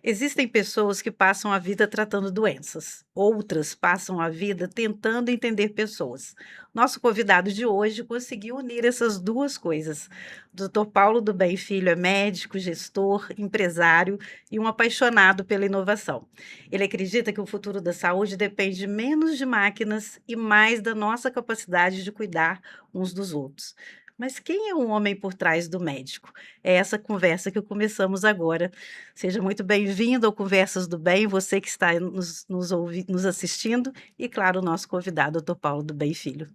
Existem pessoas que passam a vida tratando doenças, outras passam a vida tentando entender pessoas. Nosso convidado de hoje conseguiu unir essas duas coisas. Dr. Paulo do Bem Filho é médico, gestor, empresário e um apaixonado pela inovação. Ele acredita que o futuro da saúde depende menos de máquinas e mais da nossa capacidade de cuidar uns dos outros. Mas quem é o homem por trás do médico? É essa conversa que começamos agora. Seja muito bem-vindo ao Conversas do Bem, você que está nos assistindo, e, claro, o nosso convidado, doutor Paulo do Bem Filho.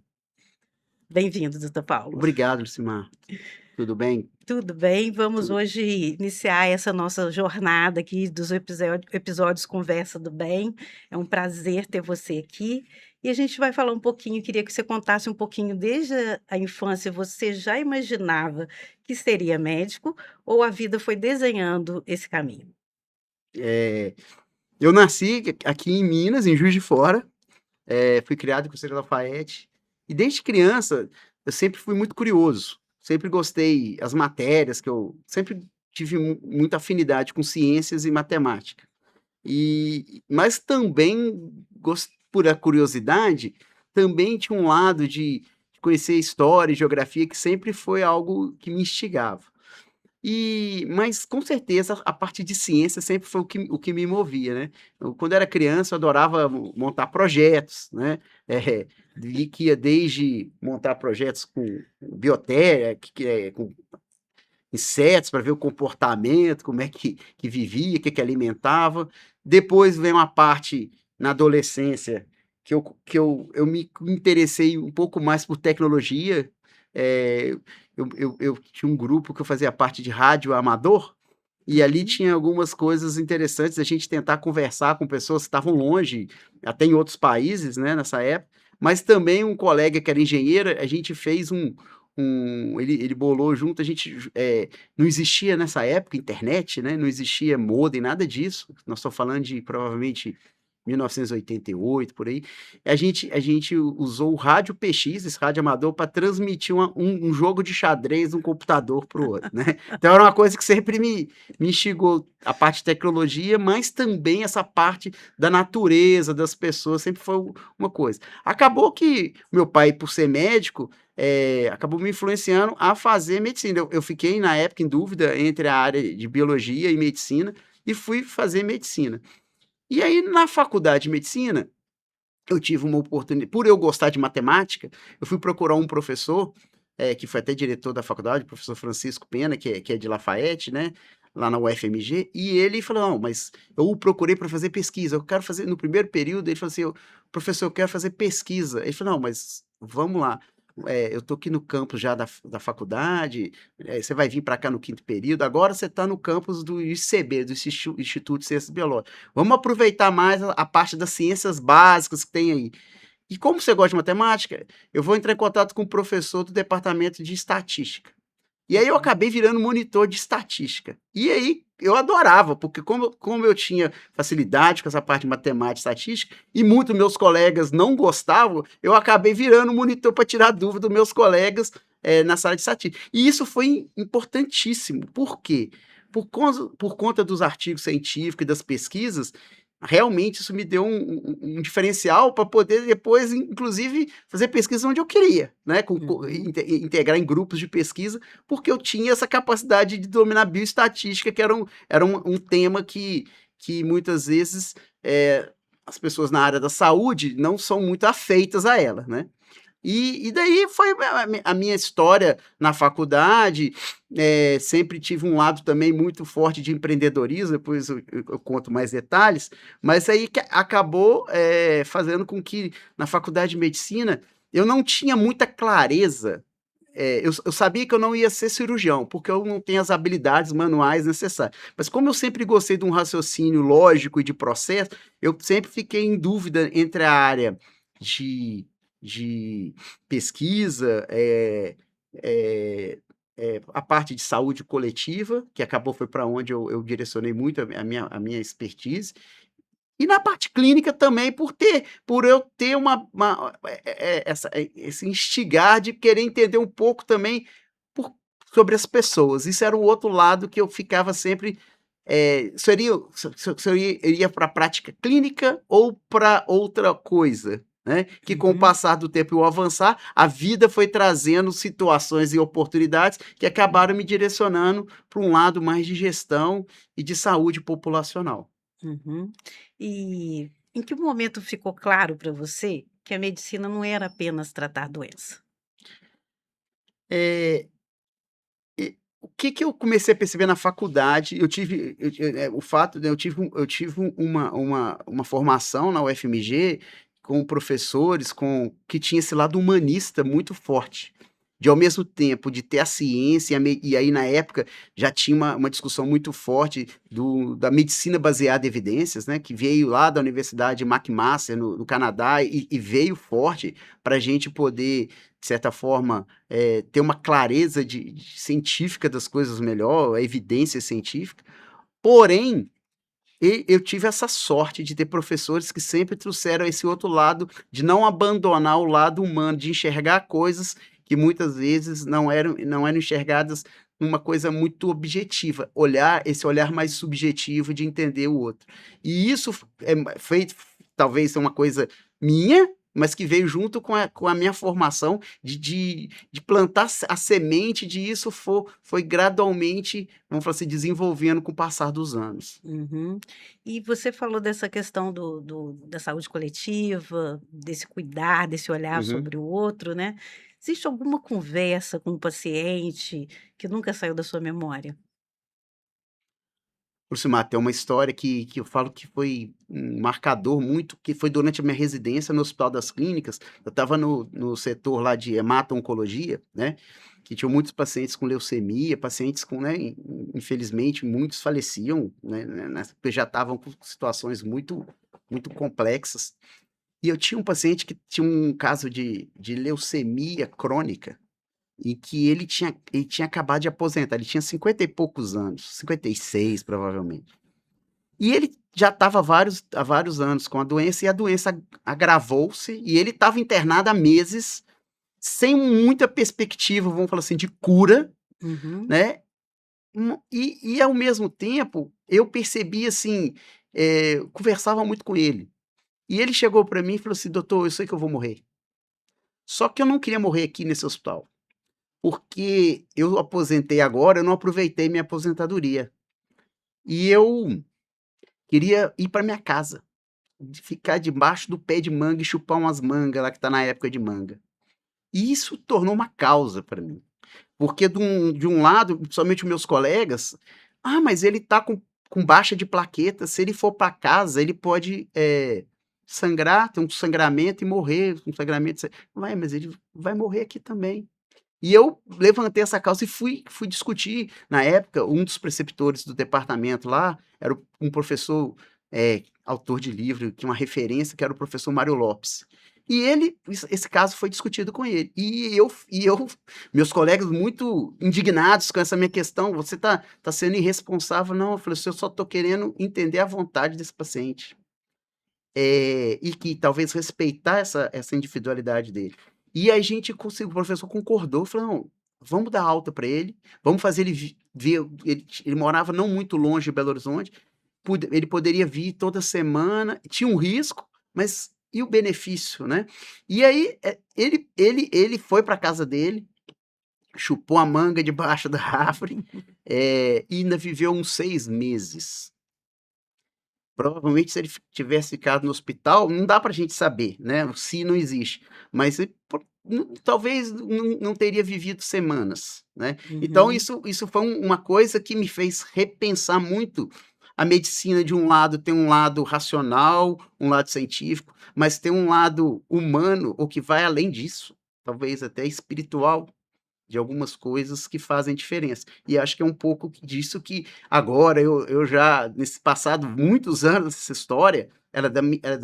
Bem-vindo, doutor Paulo. Obrigado, Lucimar. Tudo bem? Tudo bem? Vamos Tudo. hoje iniciar essa nossa jornada aqui dos episódios Conversa do Bem. É um prazer ter você aqui. E a gente vai falar um pouquinho, queria que você contasse um pouquinho, desde a infância, você já imaginava que seria médico ou a vida foi desenhando esse caminho? Eu nasci aqui em Minas, em Juiz de Fora, fui criado em Conselho Lafayette, e desde criança eu sempre fui muito curioso, sempre gostei as matérias que eu sempre tive muita afinidade com ciências e matemática. Mas também, por a curiosidade, também tinha um lado de conhecer história e geografia que sempre foi algo que me instigava. Mas com certeza a parte de ciência sempre foi o que me movia, né. Quando era criança eu adorava montar projetos, né, que ia desde montar projetos com biotéria, com insetos para ver o comportamento, como é que vivia, o que que alimentava. Depois vem uma parte na adolescência que eu me interessei um pouco mais por tecnologia. eh, eu tinha um grupo que eu fazia parte de rádio amador, e ali Uhum. tinha algumas coisas interessantes, a gente tentar conversar com pessoas que estavam longe, até em outros países, né, nessa época, mas também um colega que era engenheiro, a gente fez ele bolou junto, a gente não existia nessa época internet, né, não existia modem, nada disso, nós estamos falando de provavelmente 1988, por aí. A gente usou o rádio PX, esse rádio amador, para transmitir um jogo de xadrez de um computador para o outro, né. Então era uma coisa que sempre me instigou, a parte de tecnologia, mas também essa parte da natureza, das pessoas, sempre foi uma coisa. Acabou que meu pai, por ser médico, acabou me influenciando a fazer medicina. Eu fiquei, na época, em dúvida entre a área de biologia e medicina, e fui fazer medicina. E aí, na faculdade de medicina, eu tive uma oportunidade, por eu gostar de matemática, eu fui procurar um professor, que foi até diretor da faculdade, o professor Francisco Pena, que é de Lafayette, né, lá na UFMG, e ele falou: "Não, mas eu o procurei para fazer pesquisa, eu quero fazer", no primeiro período, ele falou assim: "Professor, eu quero fazer pesquisa". Ele falou: "Não, mas vamos lá, eu estou aqui no campus já da faculdade, você vai vir para cá no quinto período, agora você está no campus do ICB, do Instituto de Ciências Biológicas. Vamos aproveitar mais a parte das ciências básicas que tem aí. E como você gosta de matemática, eu vou entrar em contato com o professor do departamento de estatística". E aí eu Uhum. acabei virando monitor de estatística. E aí eu adorava, porque como eu tinha facilidade com essa parte de matemática e estatística, e muitos meus colegas não gostavam, eu acabei virando monitor para tirar dúvida dos meus colegas, na sala de estatística. E isso foi importantíssimo. Por quê? Por conta dos artigos científicos e das pesquisas, realmente isso me deu um diferencial para poder depois, inclusive, fazer pesquisa onde eu queria, né, Uhum. integrar em grupos de pesquisa, porque eu tinha essa capacidade de dominar bioestatística, que era um tema que muitas vezes, as pessoas na área da saúde não são muito afeitas a ela, né. E daí foi a minha história na faculdade. Sempre tive um lado também muito forte de empreendedorismo, depois eu conto mais detalhes, mas aí que acabou, fazendo com que na faculdade de medicina eu não tinha muita clareza. Eu sabia que eu não ia ser cirurgião, porque eu não tenho as habilidades manuais necessárias, mas como eu sempre gostei de um raciocínio lógico e de processo, eu sempre fiquei em dúvida entre a área de de pesquisa, a parte de saúde coletiva, que acabou foi para onde eu direcionei muito a minha expertise, e na parte clínica também, por eu ter esse instigar de querer entender um pouco também por sobre as pessoas. Isso era o outro lado que eu ficava sempre, o senhor iria para a prática clínica ou para outra coisa? Né? Que com o Uhum. passar do tempo e o avançar, a vida foi trazendo situações e oportunidades que acabaram me direcionando para um lado mais de gestão e de saúde populacional. Uhum. E em que momento ficou claro para você que a medicina não era apenas tratar doença? Eh, o que que eu comecei a perceber na faculdade, o fato de eu tive uma formação na UFMG com professores que tinha esse lado humanista muito forte, de ao mesmo tempo de ter a ciência e aí na época já tinha uma discussão muito forte da medicina baseada em evidências, né, que veio lá da Universidade McMaster no Canadá e veio forte para a gente poder, de certa forma, ter uma clareza científica das coisas melhor, a evidência científica. Porém, eu tive essa sorte de ter professores que sempre trouxeram esse outro lado, de não abandonar o lado humano, de enxergar coisas que muitas vezes não eram enxergadas numa coisa muito objetiva, esse olhar mais subjetivo de entender o outro. E isso foi talvez uma coisa minha, mas que veio junto com a minha formação de plantar a semente de isso foi gradualmente, vamos falar assim, desenvolvendo com o passar dos anos. Uhum. E você falou dessa questão da saúde coletiva, desse cuidar, desse olhar Uhum. sobre o outro, né? Existe alguma conversa com o paciente que nunca saiu da sua memória? Aproximar, tem uma história que eu falo que foi um marcador muito, que foi durante a minha residência no Hospital das Clínicas. Eu estava no setor lá de hemato-oncologia, né, que tinham muitos pacientes com leucemia, pacientes com, né, infelizmente muitos faleciam, né, porque já estavam com situações muito muito complexas. E eu tinha um paciente que tinha um caso de leucemia crônica, e que ele tinha acabado de aposentar, ele tinha 50 e poucos anos, 56 provavelmente. E ele já estava há vários anos com a doença, e a doença agravou-se, e ele estava internado há meses, sem muita perspectiva, vamos falar assim, de cura, Uhum, né, e ao mesmo tempo, eu percebi assim, conversava muito com ele, e ele chegou para mim e falou assim: "Doutor, eu sei que eu vou morrer, só que eu não queria morrer aqui nesse hospital". Porque eu aposentei agora, eu não aproveitei minha aposentadoria. E eu queria ir para minha casa, ficar debaixo do pé de manga e chupar umas mangas lá que tá na época de manga. E isso tornou uma causa para mim, porque de um lado, principalmente os meus colegas: "Ah, mas ele tá com baixa de plaquetas, se ele for para casa ele pode, sangrar, ter um sangramento e morrer, um sangramento Ué, mas ele vai morrer aqui também". E eu levantei essa causa e fui discutir. Na época, um dos preceptores do departamento lá era um professor, autor de livro, que uma referência, que era o professor Mário Lopes. E esse caso foi discutido com ele. E eu meus colegas muito indignados com essa minha questão: "Você tá sendo irresponsável". "Não", eu falei assim: "Eu só tô querendo entender a vontade desse paciente". E que talvez respeitar essa individualidade dele. E a gente conseguiu, o professor concordou, falou: "Não, vamos dar alta para ele, vamos fazer ele ver". Ele morava não muito longe de Belo Horizonte, ele poderia vir toda semana, tinha um risco, mas e o benefício, né. E aí, ele foi para casa dele, chupou a manga debaixo da árvore, e ainda viveu uns 6 meses. Provavelmente, se ele tivesse ficado no hospital, não dá pra gente saber, né, o "se" não existe, mas talvez não teria vivido semanas, né. Então uhum, isso foi uma coisa que me fez repensar muito a medicina. De um lado tem um lado racional, um lado científico, mas tem um lado humano, ou que vai além disso, talvez até espiritual, de algumas coisas que fazem diferença. E acho que é um pouco disso que agora eu já, nesse passado muitos anos, essa história, ela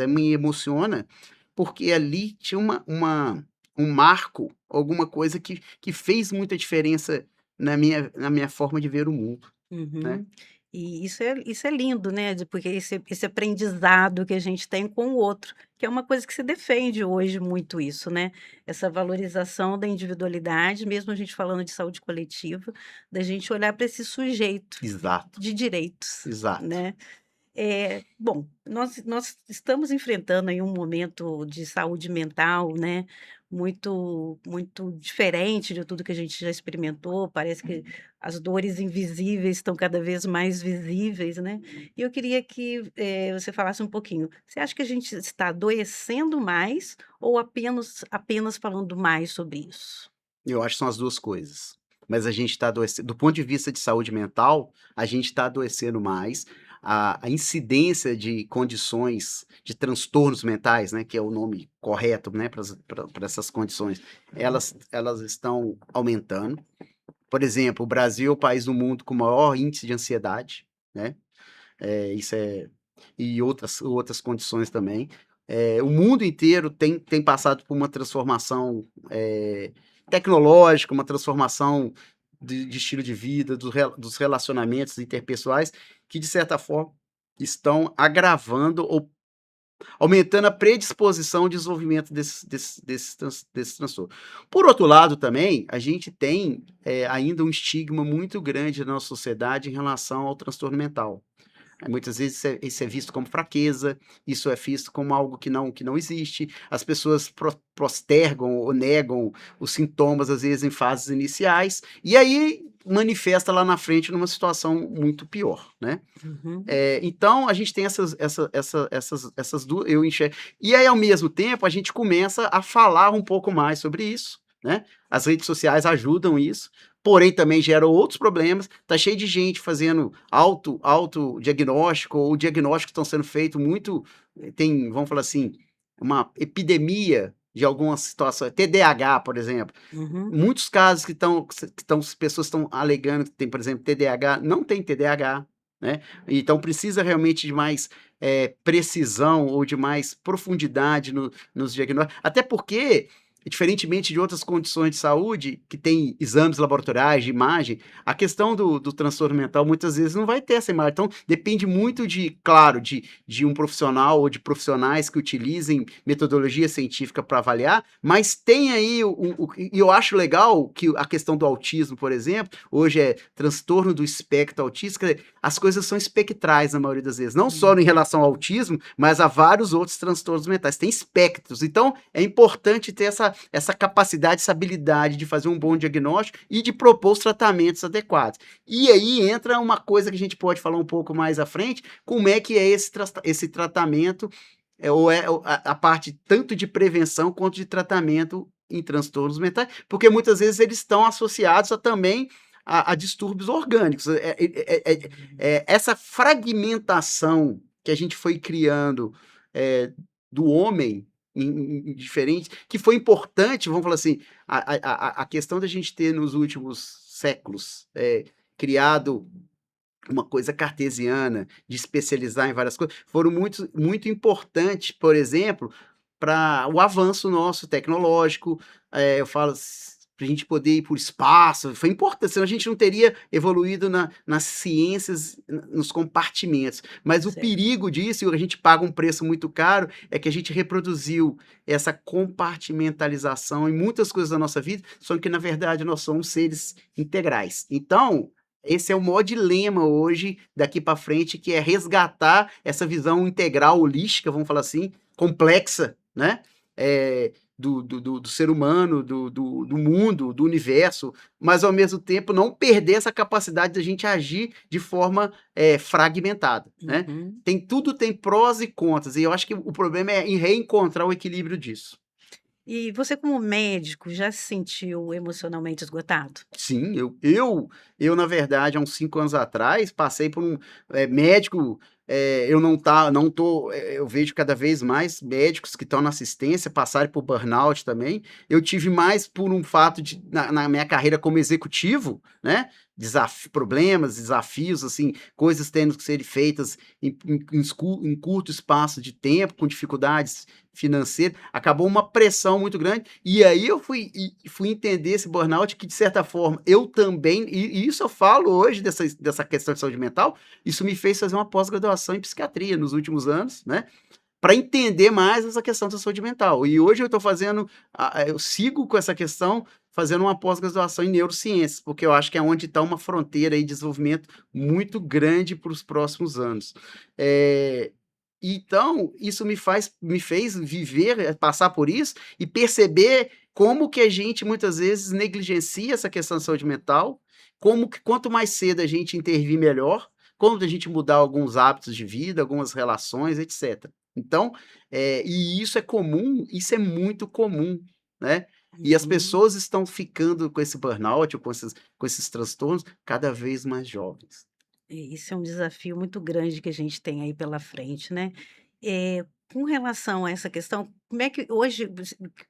me emociona, porque ali tinha um marco, alguma coisa que fez muita diferença na minha forma de ver o mundo, né. uhum. E isso é lindo, né, porque esse aprendizado que a gente tem com o outro, que é uma coisa que se defende hoje muito isso, né, essa valorização da individualidade, mesmo a gente falando de saúde coletiva, da gente olhar para esse sujeito Exato, de direitos, exato. né. Bom, nós estamos enfrentando aí um momento de saúde mental, né, muito diferente de tudo que a gente já experimentou, parece que as dores invisíveis estão cada vez mais visíveis, né. E eu queria que, você falasse um pouquinho, você acha que a gente está adoecendo mais ou apenas falando mais sobre isso? Eu acho que são as 2 coisas. Mas a gente está adoecendo do ponto de vista de saúde mental, a gente está adoecendo mais, a incidência de condições de transtornos mentais, né, que é o nome correto, né, para essas condições, elas estão aumentando. Por exemplo, o Brasil é o país do mundo com o maior índice de ansiedade, né, isso é e outras condições também. O mundo inteiro tem passado por uma transformação, tecnológica, uma transformação de estilo de vida, dos relacionamentos interpessoais, que de certa forma estão agravando ou aumentando a predisposição ao desenvolvimento desses transtornos. Por outro lado também, a gente tem, ainda um estigma muito grande na nossa sociedade em relação ao transtorno mental. Muitas vezes isso é visto como fraqueza, isso é visto como algo que não existe, as pessoas postergam ou negam os sintomas, às vezes, em fases iniciais, e aí manifesta lá na frente numa situação muito pior, né. Uhum. Então a gente tem essas 2 eu enxergo e aí ao mesmo tempo a gente começa a falar um pouco mais sobre isso, né, as redes sociais ajudam isso, porém também geram outros problemas, tá cheio de gente fazendo autodiagnóstico ou diagnósticos estão sendo feito muito tem, vamos falar assim, uma epidemia de algumas situações, TDAH, por exemplo, Uhum. muitos casos que as pessoas estão alegando que tem, por exemplo, TDAH, não tem TDAH, né, então precisa realmente de mais, precisão ou de mais profundidade nos diagnósticos, até porque, diferentemente de outras condições de saúde, que tem exames laboratoriais de imagem, a questão do transtorno mental muitas vezes não vai ter essa imagem, então depende muito de, claro, de um profissional ou de profissionais que utilizem metodologia científica para avaliar, mas tem aí e eu acho legal que a questão do autismo, por exemplo, hoje é transtorno do espectro autista, quer dizer, as coisas são espectrais na maioria das vezes, não só em Uhum. relação ao autismo, mas a vários outros transtornos mentais, tem espectros, então é importante ter essa capacidade, essa habilidade de fazer um bom diagnóstico e de propor os tratamentos adequados. E aí entra uma coisa que a gente pode falar um pouco mais à frente, como é que é esse tratamento ou a parte tanto de prevenção quanto de tratamento em transtornos mentais, porque muitas vezes eles estão associados também a distúrbios orgânicos. Essa fragmentação que a gente foi criando do homem em diferentes, que foi importante, vamos falar assim, a questão da gente ter nos últimos séculos criado uma coisa cartesiana, de especializar em várias coisas, foram muito importantes, por exemplo, para o avanço nosso tecnológico, eu falo para a gente poder ir para o espaço, foi importante, senão a gente não teria evoluído nas ciências, nos compartimentos. Mas o Certo. perigo disso, e a gente paga um preço muito caro, é que a gente reproduziu essa compartimentalização em muitas coisas da nossa vida, só que na verdade nós somos seres integrais. Então, esse é o maior dilema hoje, daqui para frente, que é resgatar essa visão integral, holística, vamos falar assim, complexa, né? Do ser humano, do mundo, do universo, mas ao mesmo tempo não perder essa capacidade da gente agir de forma fragmentada, né? Uhum. Tudo tem prós e contras, e eu acho que o problema é em reencontrar o equilíbrio disso. E você como médico já se sentiu emocionalmente esgotado? Sim, eu na verdade há uns 5 anos atrás passei por um, médico, eu não tô eu vejo cada vez mais médicos que estão na assistência passarem por burnout também. Eu tive mais por um fato de na minha carreira como executivo, né, problemas, desafios, assim, coisas tendo que serem feitas em curto espaço de tempo, com dificuldades financeiras, acabou uma pressão muito grande, e aí eu fui entender esse burnout que, de certa forma, eu também, e isso eu falo hoje dessa questão de saúde mental, isso me fez fazer uma pós-graduação em psiquiatria nos últimos anos, né? Para entender mais essa questão da saúde mental. E hoje eu estou fazendo, eu sigo com essa questão, fazendo uma pós-graduação em neurociências, porque eu acho que é onde está uma fronteira aí de desenvolvimento muito grande para os próximos anos. Então, isso me fez viver, passar por isso e perceber como que a gente muitas vezes negligencia essa questão da saúde mental, como que quanto mais cedo a gente intervir melhor, como a gente mudar alguns hábitos de vida, algumas relações, etc. Então, e isso é comum, isso é muito comum, né? E as Uhum. pessoas estão ficando com esse burnout, ou com esses transtornos, cada vez mais jovens. Isso é um desafio muito grande que a gente tem aí pela frente, né. Eh, com relação a essa questão, como é que hoje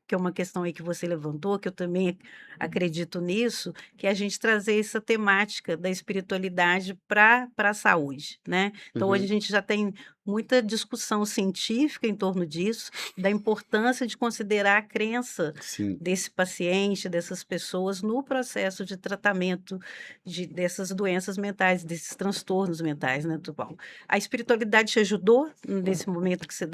que é uma questão aí que você levantou, que eu também acredito nisso, que é a gente trazer essa temática da espiritualidade para a saúde, né. Então hoje a Uhum, gente já tem muita discussão científica em torno disso, da importância de considerar a crença sim. desse paciente, dessas pessoas no processo de tratamento dessas doenças mentais, desses transtornos mentais, né, Tubal. A espiritualidade te ajudou nesse momento que você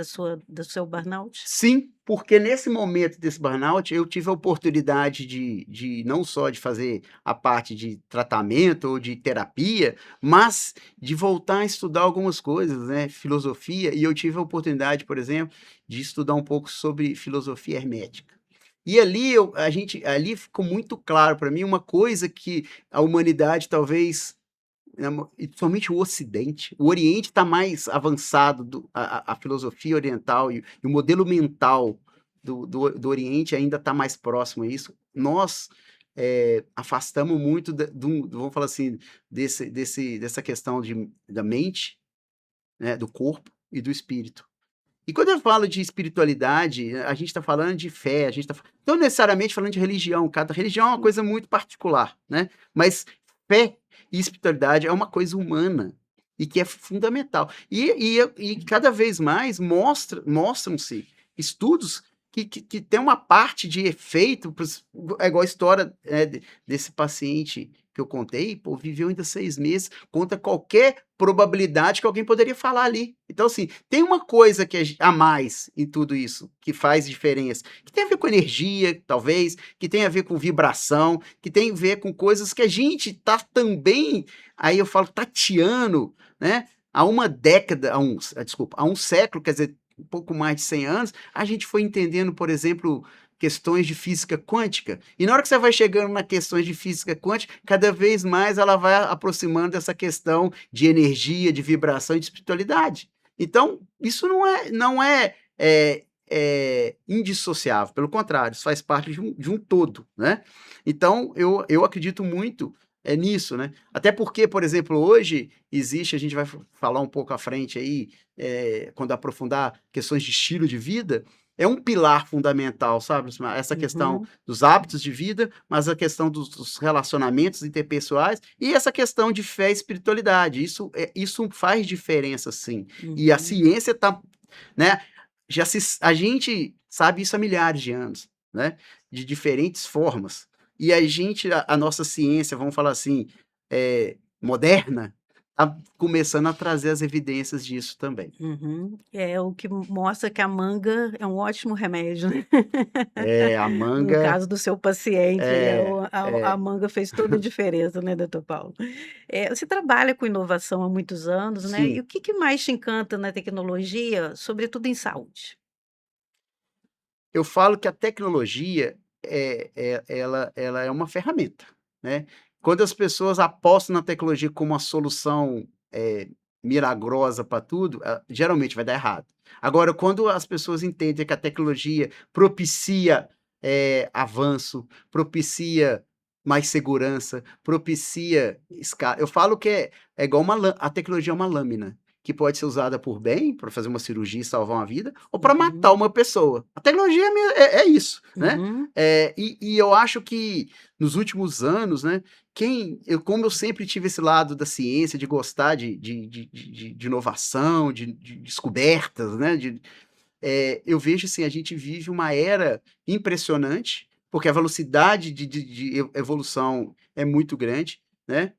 do seu burnout? Sim, porque nesse momento desse burnout, eu tive a oportunidade de não só de fazer a parte de tratamento ou de terapia, mas de voltar a estudar algumas coisas, né, filosofia, e eu tive a oportunidade, por exemplo, de estudar um pouco sobre filosofia hermética. E ali ficou muito claro para mim uma coisa que a humanidade talvez, e somente o Oriente está mais avançado, a filosofia oriental e o modelo mental do Oriente ainda está mais próximo a isso. Nós afastamos muito vamos falar assim, dessa questão da mente, né, do corpo e do espírito. E quando eu falo de espiritualidade, a gente está falando de fé, a gente está não necessariamente falando de religião, cada religião é uma coisa muito particular, né, mas fé e espiritualidade é uma coisa humana e que é fundamental. E cada vez mais mostram-se estudos que tem uma parte de efeito, é igual a história, desse paciente que eu contei, pô, viveu ainda 6 meses, contra qualquer probabilidade que alguém poderia falar ali. Então, assim, tem uma coisa que a mais em tudo isso, que faz diferença, que tem a ver com energia, talvez, que tem a ver com vibração, que tem a ver com coisas que a gente tá também, aí eu falo tateando, né? Há uma década, desculpa, há um século, quer dizer, um pouco mais de 100 anos, a gente foi entendendo, por exemplo, questões de física quântica. E na hora que você vai chegando nas questões de física quântica, cada vez mais ela vai aproximando dessa questão de energia, de vibração e de espiritualidade. Então, isso não é indissociável, pelo contrário, isso faz parte de um todo, né? Então, eu acredito muito nisso, né? Até porque, por exemplo, hoje existe, a gente vai falar um pouco à frente aí, quando aprofundar questões de estilo de vida, é um pilar fundamental, sabe, Lucimar? Essa questão Uhum, dos hábitos de vida, mas a questão dos relacionamentos interpessoais e essa questão de fé e espiritualidade. Isso faz diferença, sim. E a uhum. ciência está, né? A gente sabe isso há milhares de anos, né? De diferentes formas. E a nossa ciência, vamos falar assim, moderna, está começando a trazer as evidências disso também. Uhum. É o que mostra que a manga é um ótimo remédio, né. A No manga caso do seu paciente aí, é, a é, manga fez toda a diferença, né, doutor Paulo. Você trabalha com inovação há muitos anos, né, e sim. o que que mais te encanta na tecnologia, sobretudo em saúde? Eu falo que a tecnologia ela é uma ferramenta, né. Quando as pessoas apostam na tecnologia como uma solução, milagrosa para tudo, geralmente vai dar errado. Agora, quando as pessoas entendem que a tecnologia propicia, avanço, propicia mais segurança, propicia eu falo que é igual a tecnologia é uma lâmina. que pode ser usada por bem, para fazer uma cirurgia e salvar uma vida, ou para matar Uhum, uma pessoa. A tecnologia é isso, né? uhum, E eu acho que nos últimos anos, né, como eu sempre tive esse lado da ciência, de gostar de inovação, de descobertas, né, eu vejo assim, a gente vive uma era impressionante, porque a velocidade de evolução é muito grande, né?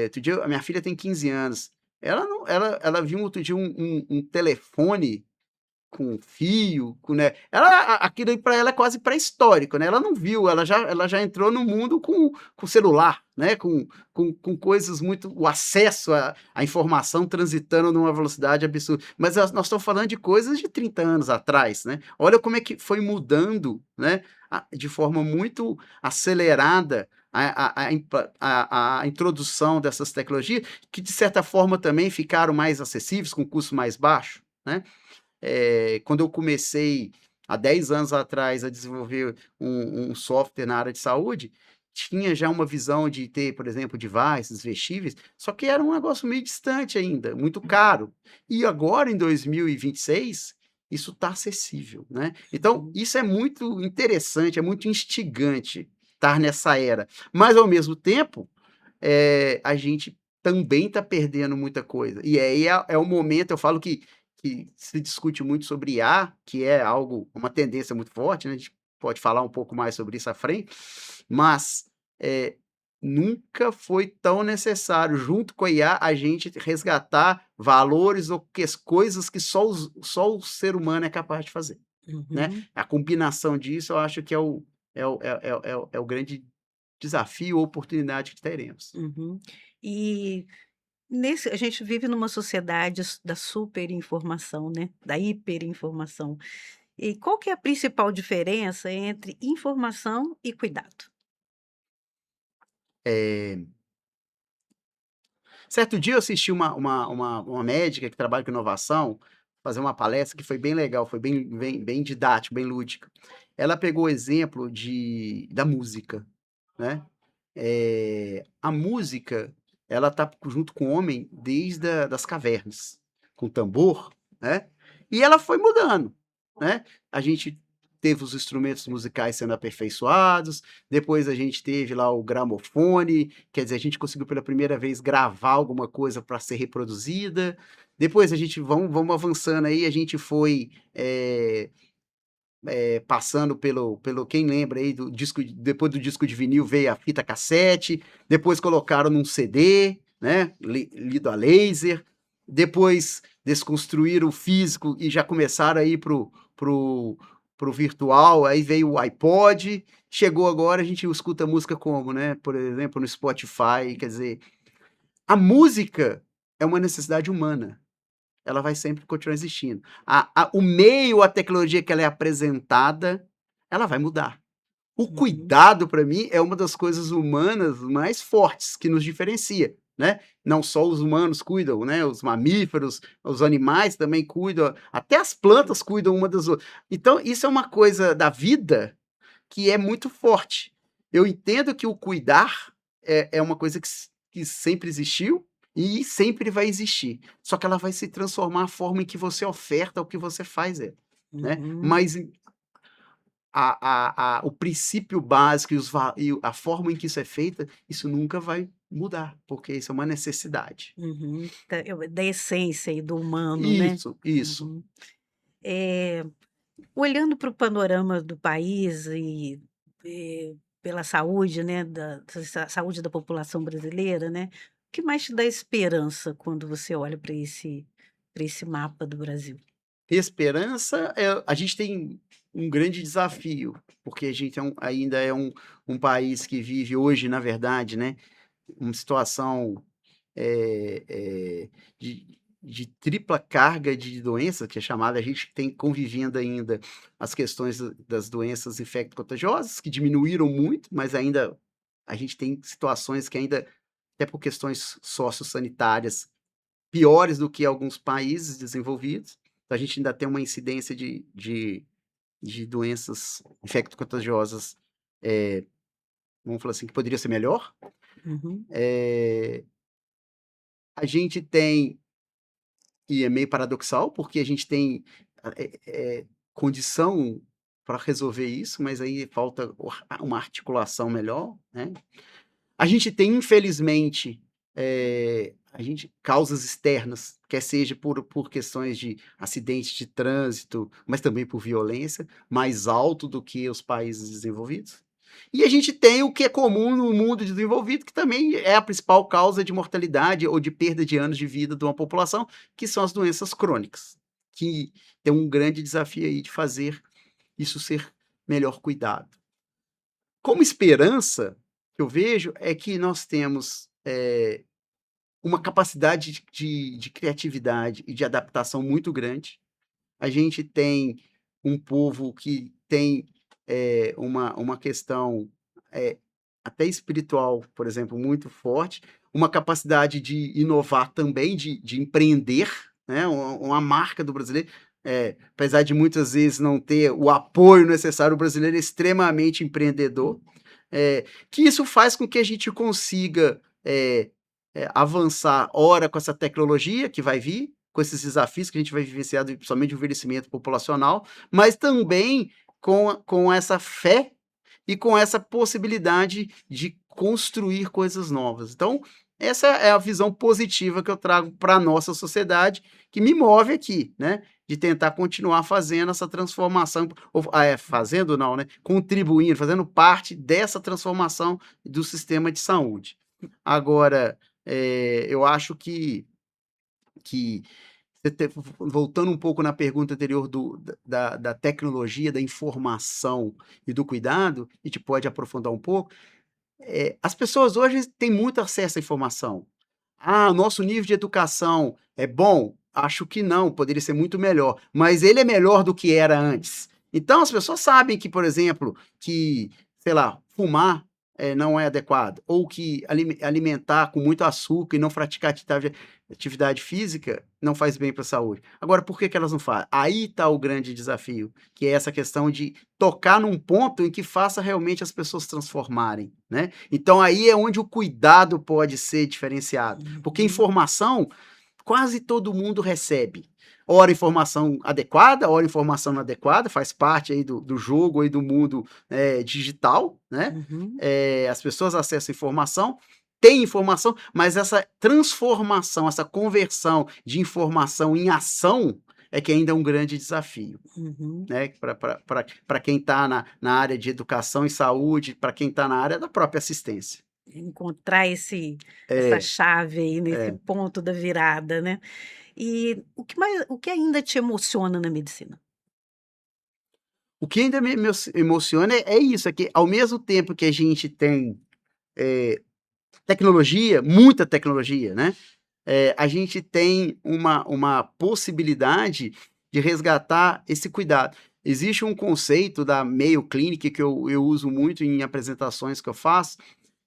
Outro dia, a minha filha tem 15 anos. Ela, não, ela viu outro dia um telefone com fio, né? Aquilo para ela é quase pré-histórico, né? Ela não viu, ela já entrou no mundo com celular, né? Com coisas muito, o acesso à informação transitando numa velocidade absurda. Mas nós estamos falando de coisas de 30 anos atrás, né? Olha como é que foi mudando, né? De forma muito acelerada a introdução dessas tecnologias, que de certa forma também ficaram mais acessíveis, com custo mais baixo, né? Quando eu comecei há 10 anos atrás a desenvolver um software na área de saúde, tinha já uma visão de ter, por exemplo, devices vestíveis, só que era um negócio meio distante ainda, muito caro. E agora, em 2026, isso está acessível, né? Então, uhum, isso é muito interessante, é muito instigante estar nessa era. Mas, ao mesmo tempo, a gente também está perdendo muita coisa. E aí é o momento, eu falo que se discute muito sobre IA, que é algo, uma tendência muito forte, né? A gente pode falar um pouco mais sobre isso à frente, mas é, nunca foi tão necessário, junto com a IA, a gente resgatar valores ou coisas que só o ser humano é capaz de fazer, né? uhum, A combinação disso, eu acho que é o grande desafio ou oportunidade que teremos. uhum. E a gente vive numa sociedade da superinformação, né? Da hiperinformação. E qual que é a principal diferença entre informação e cuidado? É, certo dia eu assisti uma médica que trabalha com inovação, fazer uma palestra que foi bem legal, foi bem didático, bem lúdica. Ela pegou o exemplo da música, né? A música, ela tá junto com o homem desde das cavernas, com tambor, né? E ela foi mudando, né? A gente teve os instrumentos musicais sendo aperfeiçoados, depois a gente teve lá o gramofone, quer dizer, a gente conseguiu pela primeira vez gravar alguma coisa para ser reproduzida. Depois a gente vamos avançando aí, a gente foi passando pelo quem lembra aí do disco, depois do disco de vinil veio a fita cassete, depois colocaram num CD, né, lido a laser, depois desconstruíram o físico e já começaram a ir pro virtual, aí veio o iPod, chegou agora, a gente escuta música como, né, por exemplo, no Spotify, quer dizer, a música é uma necessidade humana, ela vai sempre continuar existindo. O meio, a tecnologia que ela é apresentada, ela vai mudar. O Uhum, cuidado, para mim, é uma das coisas humanas mais fortes que nos diferencia, né? Não só os humanos cuidam, né? Os mamíferos, os animais também cuidam, até as plantas cuidam uma das outras. Então, isso é uma coisa da vida que é muito forte. Eu entendo que o cuidar é uma coisa que sempre existiu e sempre vai existir. Só que ela vai se transformar a forma em que você oferta o que você faz, né? uhum, Mas o princípio básico e a forma em que isso é feita, isso nunca vai mudar, porque isso é uma necessidade. uhum. Da essência e do humano, né? Isso, isso. Uhum. Eh, Olhando para o panorama do país e, pela saúde, né, saúde da população brasileira, né, o que mais te dá esperança quando você olha para esse mapa do Brasil? Esperança a gente tem um grande desafio, porque a gente ainda é um país que vive hoje, na verdade, né, uma situação, de tripla carga de doença, que é chamada, a gente tem convivendo ainda as questões das doenças infecto-contagiosas, que diminuíram muito, mas ainda a gente tem situações que ainda, até por questões sociossanitárias, piores do que alguns países desenvolvidos. Então, a gente ainda tem uma incidência de doenças infecto-contagiosas, vamos falar assim, que poderia ser melhor. Uhum, A gente tem e é meio paradoxal, porque a gente tem condição para resolver isso, mas aí falta uma articulação melhor, né? A gente tem, infelizmente, causas externas, quer seja por questões de acidentes de trânsito, mas também por violência, mais alto do que os países desenvolvidos. E a gente tem o que é comum no mundo desenvolvido, que também é a principal causa de mortalidade ou de perda de anos de vida de uma população, que são as doenças crônicas, que tem um grande desafio aí de fazer isso ser melhor cuidado. Como esperança, que eu vejo é que nós temos uma capacidade de criatividade e de adaptação muito grande. A gente tem um povo que tem uma questão até espiritual, por exemplo, muito forte, uma capacidade de inovar também, de empreender, né? Uma marca do brasileiro. Apesar de muitas vezes não ter o apoio necessário, o brasileiro é extremamente empreendedor. Que isso faz com que a gente consiga avançar, ora com essa tecnologia que vai vir, com esses desafios que a gente vai vivenciar, principalmente o envelhecimento populacional, mas também com essa fé e com essa possibilidade de construir coisas novas. Então, essa é a visão positiva que eu trago para a nossa sociedade, que me move aqui, né? De tentar continuar fazendo essa transformação, fazendo não, né? Contribuindo, fazendo parte dessa transformação do sistema de saúde. Agora, eu acho que voltando um pouco na pergunta anterior da tecnologia, da informação e do cuidado, a gente pode aprofundar um pouco. As pessoas hoje têm muito acesso à informação. O nosso nível de educação é bom? Acho que não, poderia ser muito melhor, mas ele é melhor do que era antes. Então as pessoas sabem que, por exemplo, sei lá, fumar não é adequado, ou que alimentar com muito açúcar e não praticar atividade física não faz bem para a saúde. Agora, por que elas não fazem? Aí está o grande desafio, que é essa questão de tocar num ponto em que faça realmente as pessoas transformarem, né? Então aí é onde o cuidado pode ser diferenciado, porque informação quase todo mundo recebe. Ora informação adequada, ora informação inadequada, faz parte aí do jogo aí do mundo digital, né? As pessoas acessam informação, tem informação, mas essa transformação, essa conversão de informação em ação é que ainda é um grande desafio, né? Para quem está na área de educação e saúde, para quem está na área da própria assistência. Encontrar essa chave aí nesse É. ponto da virada, né? E o que ainda te emociona na medicina? O que ainda me emociona é isso, é que ao mesmo tempo que a gente tem tecnologia, muita tecnologia, né? A gente tem uma possibilidade de resgatar esse cuidado. Existe um conceito da Mayo Clinic que eu uso muito em apresentações que eu faço,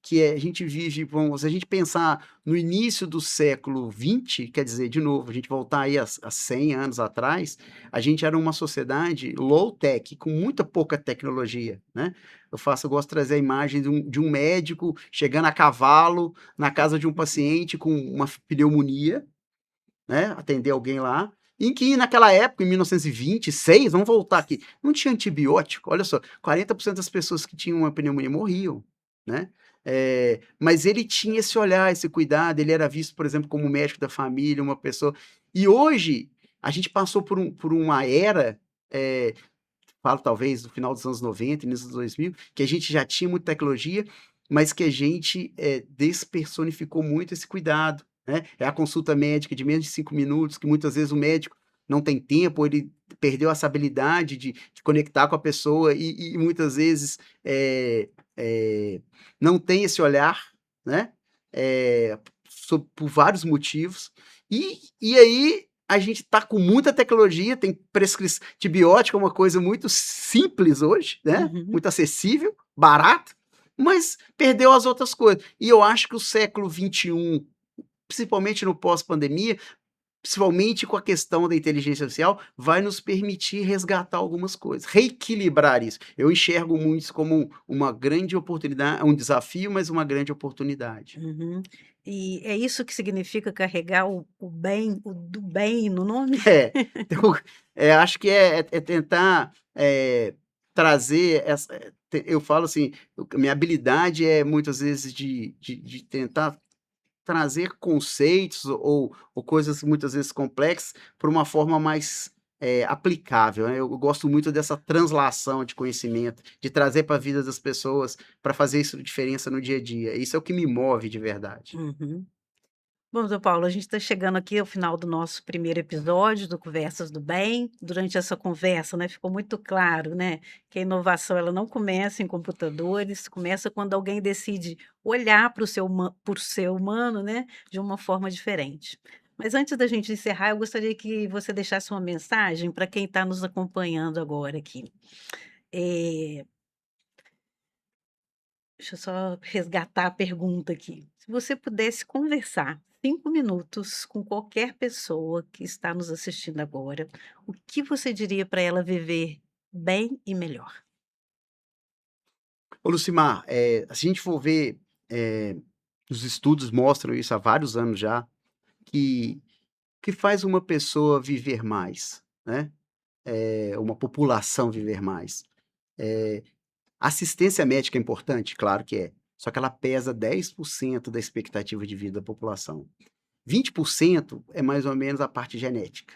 que a gente vive, se a gente pensar no início do século XX, quer dizer, de novo, a gente voltar aí a 100 anos atrás, a gente era uma sociedade low-tech, com muita pouca tecnologia, né? Eu gosto de trazer a imagem de um médico chegando a cavalo na casa de um paciente com uma pneumonia, né? Atender alguém lá, em que naquela época, em 1926, vamos voltar aqui, não tinha antibiótico, olha só, 40% das pessoas que tinham uma pneumonia morriam, né? Mas ele tinha esse olhar, esse cuidado, ele era visto, por exemplo, como médico da família, uma pessoa. E hoje, a gente passou por uma era, falo talvez no final dos anos 90, início dos 2000, que a gente já tinha muita tecnologia, mas que a gente despersonificou muito esse cuidado, né? É a consulta médica de menos de 5 minutos, que muitas vezes o médico não tem tempo, ele perdeu essa habilidade de conectar com a pessoa e muitas vezes não tem esse olhar, né? Por vários motivos. E aí a gente está com muita tecnologia, tem prescrição antibiótica, é uma coisa muito simples hoje, né? Muito acessível, barato, mas perdeu as outras coisas. E eu acho que o século XXI, principalmente no pós-pandemia, principalmente com a questão da inteligência artificial, vai nos permitir resgatar algumas coisas, reequilibrar isso. Eu enxergo muito isso como uma grande oportunidade, um desafio, mas uma grande oportunidade. Uhum. E é isso que significa carregar o bem, o do bem no nome? É, então, acho que é tentar, trazer essa eu falo assim, minha habilidade é muitas vezes de tentar trazer conceitos ou coisas muitas vezes complexas para uma forma mais, aplicável, né. Eu gosto muito dessa translação de conhecimento, de trazer para a vida das pessoas, para fazer isso diferença no dia a dia. Isso é o que me move de verdade. Uhum. Bom, doutor Paulo, a gente está chegando aqui ao final do nosso primeiro episódio do Conversas do Bem. Durante essa conversa, né, ficou muito claro, né, que a inovação ela não começa em computadores, começa quando alguém decide olhar para o seu, por ser humano, né, de uma forma diferente. Mas antes da gente encerrar, eu gostaria que você deixasse uma mensagem para quem está nos acompanhando agora aqui. Eh, Deixa eu só resgatar a pergunta aqui. Se você pudesse conversar 5 minutos com qualquer pessoa que está nos assistindo agora, o que você diria para ela viver bem e melhor? Ô Lucimar, se a gente for ver, os estudos mostram isso há vários anos já, que que faz uma pessoa viver mais, né, uma população viver mais. Assistência médica é importante? Claro que é, só que ela pesa 10% da expectativa de vida da população. 20% é mais ou menos a parte genética.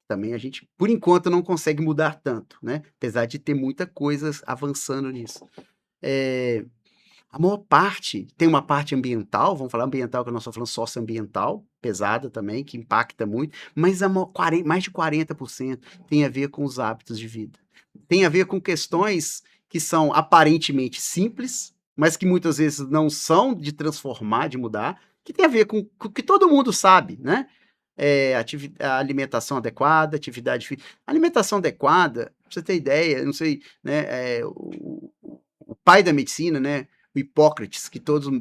Também a gente, por enquanto, não consegue mudar tanto, né, apesar de ter muita coisa avançando nisso. Eh A maior parte tem uma parte ambiental, vamos falar ambiental, que nós estamos falando socioambiental, pesada também, que impacta muito, mas a maior mais de 40% tem a ver com os hábitos de vida. Tem a ver com questões que são aparentemente simples, mas que muitas vezes não são de transformar, de mudar, que tem a ver com o que todo mundo sabe, né, a alimentação adequada, atividade física. Alimentação adequada, pra você ter ideia, eu não sei, né, o pai da medicina, né, o Hipócrates, que todo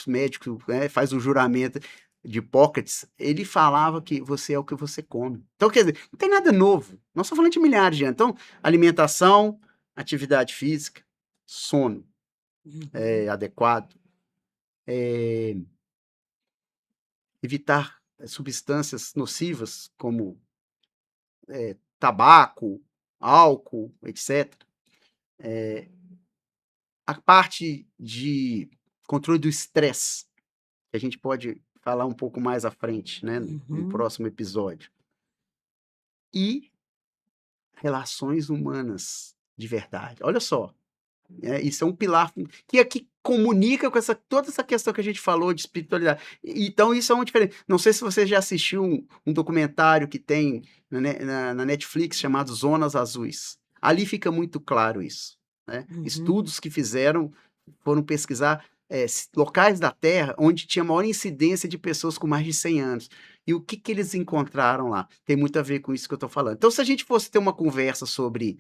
médico, né, faz o juramento de Hipócrates, ele falava que você é o que você come. Então, quer dizer, não tem nada novo. Nós estamos falando de milhares de anos. Então, alimentação, atividade física, sono, Uhum, adequado, eh, evitar substâncias nocivas como, tabaco, álcool, etcétera. A parte de controle do estresse, que a gente pode falar um pouco mais à frente, né, no uhum, próximo episódio. E relações humanas de verdade. Olha só, isso é um pilar que aqui comunica com essa toda essa questão que a gente falou de espiritualidade. Então isso é um diferente. Não sei se você já assistiu um documentário que tem na Netflix chamado Zonas Azuis. Ali fica muito claro isso, né. uhum, Estudos que fizeram foram pesquisar, locais da Terra onde tinha maior incidência de pessoas com mais de 100 anos. E o que que eles encontraram lá? Tem muito a ver com isso que eu estou falando. Então, se a gente fosse ter uma conversa sobre,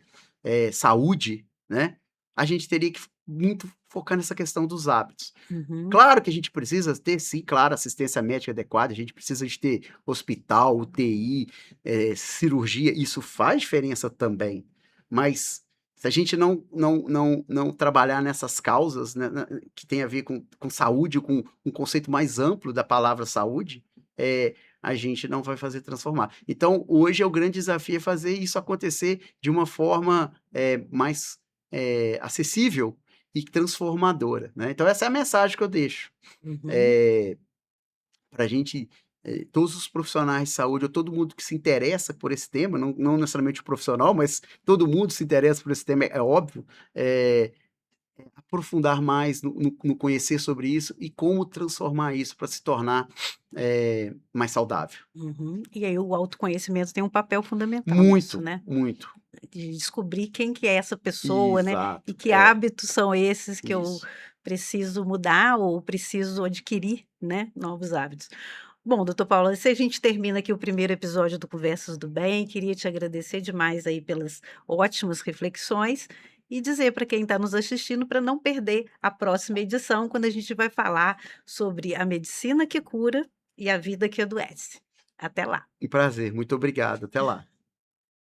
saúde, né, a gente teria que muito focar nessa questão dos hábitos. uhum, Claro que a gente precisa ter, sim, claro, assistência médica adequada, a gente precisa de ter hospital, UTI, cirurgia, isso faz diferença também. Mas se a gente não trabalhar nessas causas, né, que tem a ver com saúde, com um conceito mais amplo da palavra saúde, a gente não vai fazer transformar. Então, hoje é o grande desafio é fazer isso acontecer de uma forma, mais, acessível e transformadora, né. Então essa é a mensagem que eu deixo. uhum, Eh, Pra gente, todos os profissionais de saúde ou todo mundo que se interessa por esse tema, não necessariamente o profissional, mas todo mundo se interessa por esse tema, é óbvio, eh, aprofundar mais no conhecer sobre isso e como transformar isso para se tornar, mais saudável. uhum. E aí o autoconhecimento tem um papel fundamental nisso, Muito, né? muito. De descobrir quem que é essa pessoa, né, e Exato, que hábitos são esses que eu isso. preciso mudar ou preciso adquirir, né, novos hábitos. Bom, doutor Paulo, se a gente termina aqui o primeiro episódio do Conversas do Bem, queria te agradecer demais aí pelas ótimas reflexões e dizer para quem está nos assistindo para não perder a próxima edição, quando a gente vai falar sobre a medicina que cura e a vida que adoece. Até lá. Um prazer, muito obrigado. Até lá.